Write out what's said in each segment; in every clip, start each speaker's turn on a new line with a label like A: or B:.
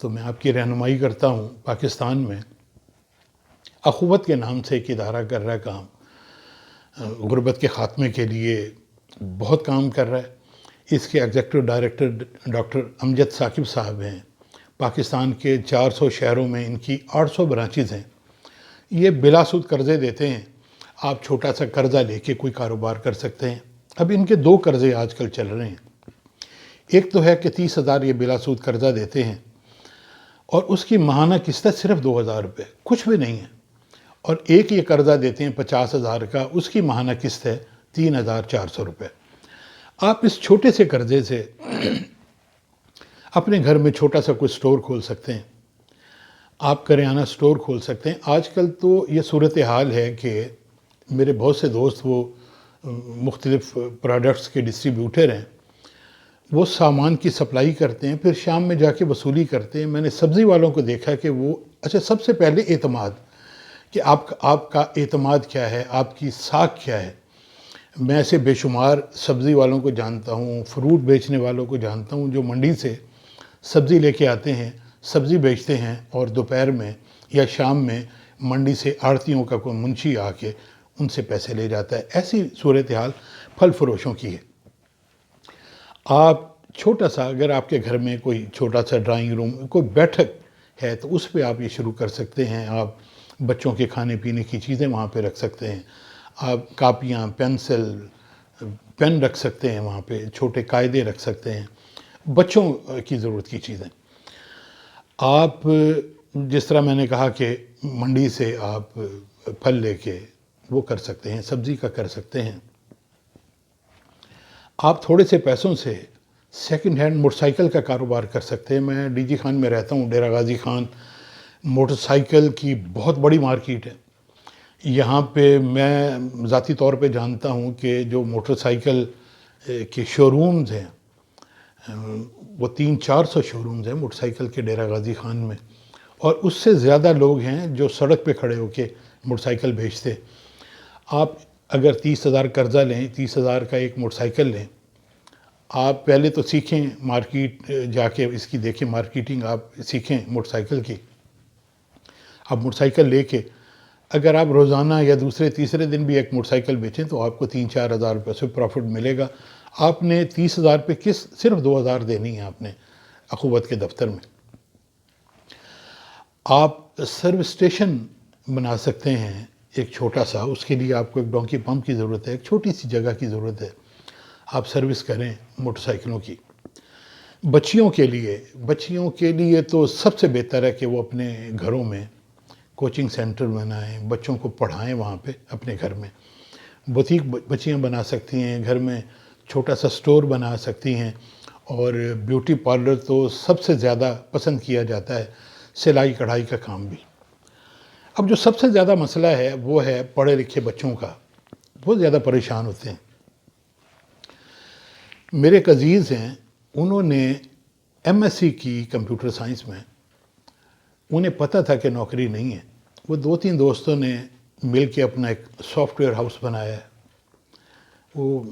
A: تو میں آپ کی رہنمائی کرتا ہوں. پاکستان میں اخوت کے نام سے ایک ادارہ کر رہا ہے کام، غربت کے خاتمے کے لیے بہت کام کر رہا ہے. اس کے ایگزیکٹو ڈائریکٹر ڈاکٹر امجد ثاقب صاحب ہیں. پاکستان کے 400 شہروں میں ان کی 800 برانچز ہیں. یہ بلا سود قرضے دیتے ہیں. آپ چھوٹا سا قرضہ لے کے کوئی کاروبار کر سکتے ہیں. اب ان کے 2 قرضے آج کل چل رہے ہیں. ایک تو ہے کہ 30,000 یہ بلا سود قرضہ دیتے ہیں اور اس کی ماہانہ قسط ہے صرف 2,000 روپے، کچھ بھی نہیں ہے. اور ایک یہ قرضہ دیتے ہیں 50,000 کا، اس کی ماہانہ قسط ہے 3,400 روپے. آپ اس چھوٹے سے قرضے سے اپنے گھر میں چھوٹا سا کوئی سٹور کھول سکتے ہیں. آپ کریانہ سٹور کھول سکتے ہیں. آج کل تو یہ صورتحال ہے کہ میرے بہت سے دوست وہ مختلف پروڈکٹس کے ڈسٹریبیوٹر ہیں، وہ سامان کی سپلائی کرتے ہیں، پھر شام میں جا کے وصولی کرتے ہیں. میں نے سبزی والوں کو دیکھا کہ وہ سب سے پہلے اعتماد، کہ آپ کا اعتماد کیا ہے، آپ کی ساکھ کیا ہے. میں ایسے بے شمار سبزی والوں کو جانتا ہوں، فروٹ بیچنے والوں کو جانتا ہوں جو منڈی سے سبزی لے کے آتے ہیں، سبزی بیچتے ہیں اور دوپہر میں یا شام میں منڈی سے آڑھتیوں کا کوئی منشی آ کے ان سے پیسے لے جاتا ہے. ایسی صورتحال پھل فروشوں کی ہے. آپ چھوٹا سا، اگر آپ کے گھر میں کوئی چھوٹا سا ڈرائنگ روم، کوئی بیٹھک ہے تو اس پہ آپ یہ شروع کر سکتے ہیں. آپ بچوں کے کھانے پینے کی چیزیں وہاں پہ رکھ سکتے ہیں. آپ کاپیاں، پینسل، پین رکھ سکتے ہیں وہاں پہ، چھوٹے قاعدے رکھ سکتے ہیں، بچوں کی ضرورت کی چیزیں. آپ جس طرح میں نے کہا کہ منڈی سے آپ پھل لے کے وہ کر سکتے ہیں، سبزی کا کر سکتے ہیں. آپ تھوڑے سے پیسوں سے سیکنڈ ہینڈ موٹر سائیکل کا کاروبار کر سکتے ہیں. میں ڈی جی خان میں رہتا ہوں، ڈیرہ غازی خان. موٹر سائیکل کی بہت بڑی مارکیٹ ہے. یہاں پہ میں ذاتی طور پہ جانتا ہوں کہ جو موٹر سائیکل کے شو رومز ہیں، وہ 300-400 شو رومز ہیں موٹر سائیکل کے ڈیرہ غازی خان میں. اور اس سے زیادہ لوگ ہیں جو سڑک پہ کھڑے ہو کے موٹر سائیکل بیچتے. آپ اگر 30,000 قرضہ لیں، 30,000 کا ایک موٹر سائیکل لیں، آپ پہلے تو سیکھیں، مارکیٹ جا کے اس کی دیکھیں، مارکیٹنگ آپ سیکھیں موٹر سائیکل کی. آپ موٹر سائیکل لے کے اگر آپ روزانہ یا دوسرے تیسرے دن بھی ایک موٹر سائیکل بیچیں تو آپ کو 3-4 ہزار روپے سے پروفٹ ملے گا. آپ نے 30,000 پہ صرف 2,000 دینی ہے آپ نے اخوت کے دفتر میں. آپ سروس اسٹیشن بنا سکتے ہیں ایک چھوٹا سا. اس کے لیے آپ کو ایک ڈونکی پمپ کی ضرورت ہے، ایک چھوٹی سی جگہ کی ضرورت ہے. آپ سروس کریں موٹر سائیکلوں کی. بچیوں کے لیے تو سب سے بہتر ہے کہ وہ اپنے گھروں میں کوچنگ سینٹر بنائیں، بچوں کو پڑھائیں وہاں پہ اپنے گھر میں. بوتیک بچیاں بنا سکتی ہیں، گھر میں چھوٹا سا سٹور بنا سکتی ہیں. اور بیوٹی پارلر تو سب سے زیادہ پسند کیا جاتا ہے، سلائی کڑھائی کا کام بھی. اب جو سب سے زیادہ مسئلہ ہے وہ ہے پڑھے لکھے بچوں کا. بہت زیادہ پریشان ہوتے ہیں. میرے ایک عزیز ہیں، انہوں نے ایم ایس سی کی کمپیوٹر سائنس میں. انہیں پتہ تھا کہ نوکری نہیں ہے. وہ 2-3 دوستوں نے مل کے اپنا ایک سافٹ ویئر ہاؤس بنایا ہے. وہ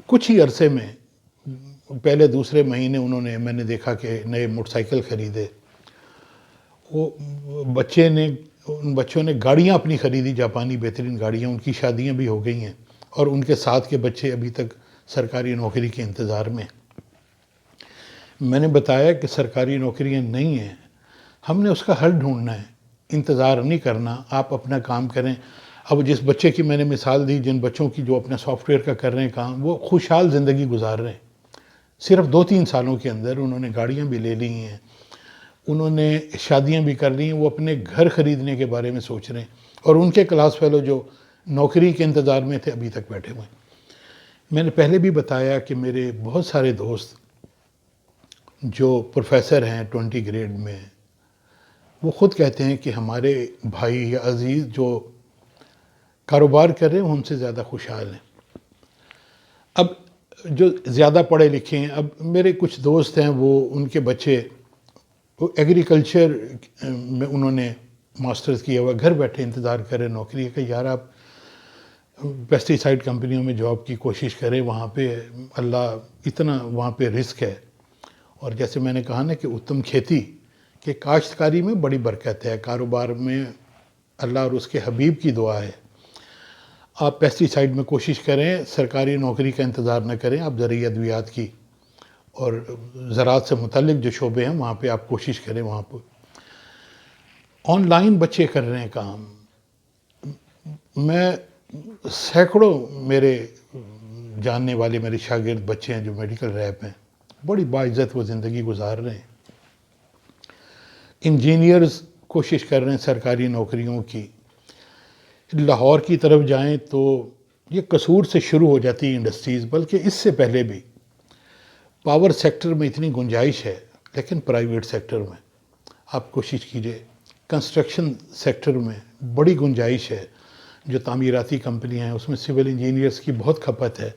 A: کچھ ہی عرصے میں پہلے دوسرے مہینے میں نے دیکھا کہ نئے موٹر سائیکل خریدے. وہ ان بچوں نے گاڑیاں اپنی خریدی، جاپانی بہترین گاڑیاں. ان کی شادیاں بھی ہو گئی ہیں اور ان کے ساتھ کے بچے ابھی تک سرکاری نوکری کے انتظار میں. میں نے بتایا کہ سرکاری نوکریاں نہیں ہیں، ہم نے اس کا حل ڈھونڈنا ہے، انتظار نہیں کرنا. آپ اپنا کام کریں. اب جس بچے کی میں نے مثال دی، جن بچوں کی جو اپنا سافٹ ویئر کا کر رہے ہیں کام، وہ خوشحال زندگی گزار رہے ہیں. صرف 2-3 سالوں کے اندر انہوں نے گاڑیاں بھی لے لی ہیں، انہوں نے شادیاں بھی کر لی ہیں. وہ اپنے گھر خریدنے کے بارے میں سوچ رہے ہیں. اور ان کے کلاس فیلو جو نوکری کے انتظار میں تھے ابھی تک بیٹھے ہوئے ہیں. میں نے پہلے بھی بتایا کہ میرے بہت سارے دوست جو پروفیسر ہیں 20 گریڈ میں، وہ خود کہتے ہیں کہ ہمارے بھائی یا عزیز جو کاروبار کر رہے ہیں وہ ہم سے زیادہ خوشحال ہیں. اب جو زیادہ پڑھے لکھے ہیں، اب میرے کچھ دوست ہیں، وہ ان کے بچے وہ ایگریکلچر میں انہوں نے ماسٹرز کیا ہوا، گھر بیٹھے انتظار کریں نوکری کہ یار آپ پیسٹی سائڈ کمپنیوں میں جاب کی کوشش کریں، وہاں پہ اللہ اتنا وہاں پہ رزق ہے. اور جیسے میں نے کہا نا کہ اتم کھیتی کہ کاشتکاری میں بڑی برکت ہے، کاروبار میں اللہ اور اس کے حبیب کی دعا ہے۔ آپ پیسٹی سائیڈ میں کوشش کریں، سرکاری نوکری کا انتظار نہ کریں، آپ زرعی ادویات کی اور زراعت سے متعلق جو شعبے ہیں وہاں پہ آپ کوشش کریں۔ وہاں پہ آن لائن بچے کر رہے ہیں کام، میں سینکڑوں میرے جاننے والے میرے شاگرد بچے ہیں جو میڈیکل ریپ ہیں، بڑی باعزت وہ زندگی گزار رہے ہیں۔ انجینئرز کوشش کر رہے ہیں سرکاری نوکریوں کی، لاہور کی طرف جائیں تو یہ قصور سے شروع ہو جاتی ہے انڈسٹریز، بلکہ اس سے پہلے بھی پاور سیکٹر میں اتنی گنجائش ہے، لیکن پرائیویٹ سیکٹر میں آپ کوشش کیجئے۔ کنسٹرکشن سیکٹر میں بڑی گنجائش ہے، جو تعمیراتی کمپنیاں ہیں اس میں سول انجینئرز کی بہت کھپت ہے،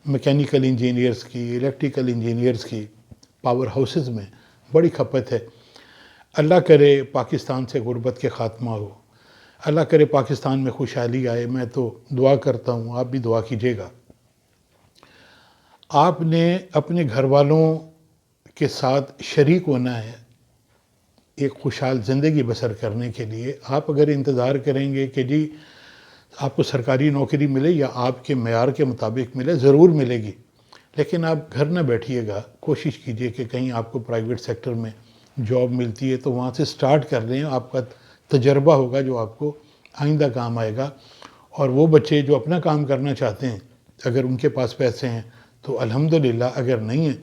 A: میکینیکل انجینئرز کی، الیکٹریکل انجینئرز کی، پاور ہاؤسز میں بڑی کھپت ہے۔ اللہ کرے پاکستان سے غربت کے خاتمہ ہو، اللہ کرے پاکستان میں خوشحالی آئے، میں تو دعا کرتا ہوں، آپ بھی دعا کیجیے گا۔ آپ نے اپنے گھر والوں کے ساتھ شریک ہونا ہے ایک خوشحال زندگی بسر کرنے کے لیے۔ آپ اگر انتظار کریں گے کہ جی آپ کو سرکاری نوکری ملے یا آپ کے معیار کے مطابق ملے، ضرور ملے گی، لیکن آپ گھر نہ بیٹھیے گا، کوشش کیجئے کہ کہیں آپ کو پرائیویٹ سیکٹر میں جاب ملتی ہے تو وہاں سے سٹارٹ کر لیں، آپ کا تجربہ ہوگا جو آپ کو آئندہ کام آئے گا۔ اور وہ بچے جو اپنا کام کرنا چاہتے ہیں، اگر ان کے پاس پیسے ہیں تو الحمدللہ، اگر نہیں ہیں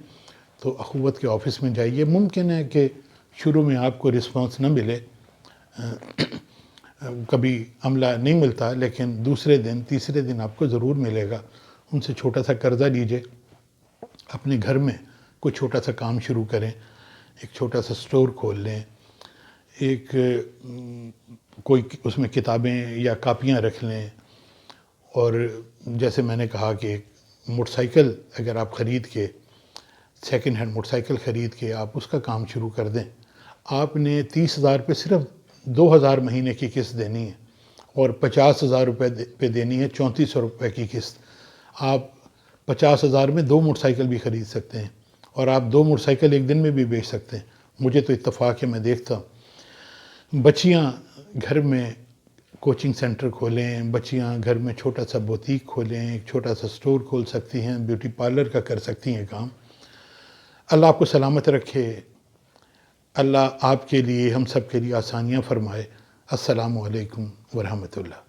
A: تو اخوت کے آفس میں جائیے۔ ممکن ہے کہ شروع میں آپ کو رسپانس نہ ملے، کبھی عملہ نہیں ملتا، لیکن دوسرے دن تیسرے دن آپ کو ضرور ملے گا۔ ان سے چھوٹا سا قرضہ لیجئے، اپنے گھر میں کوئی چھوٹا سا کام شروع کریں، ایک چھوٹا سا سٹور کھول لیں، ایک کوئی اس میں کتابیں یا کاپیاں رکھ لیں، اور جیسے میں نے کہا کہ موٹر سائیکل اگر آپ خرید کے سیکنڈ ہینڈ موٹر سائیکل خرید کے آپ اس کا کام شروع کر دیں، آپ نے 30,000 پہ صرف 2,000 مہینے کی قسط دینی ہے اور 50,000 روپے پہ دینی ہے 3400 روپے کی قسط۔ آپ 50,000 میں 2 موٹر سائیکل بھی خرید سکتے ہیں، اور آپ 2 موٹر سائیکل ایک دن میں بھی بیچ سکتے ہیں۔ مجھے تو اتفاق ہے، میں دیکھتا ہوں بچیاں گھر میں کوچنگ سینٹر کھولیں، بچیاں گھر میں چھوٹا سا بوتیک کھولیں، ایک چھوٹا سا سٹور کھول سکتی ہیں، بیوٹی پارلر کا کر سکتی ہیں کام۔ اللہ آپ کو سلامت رکھے، اللہ آپ کے لیے ہم سب کے لیے آسانیاں فرمائے۔ السلام علیکم ورحمۃ اللہ۔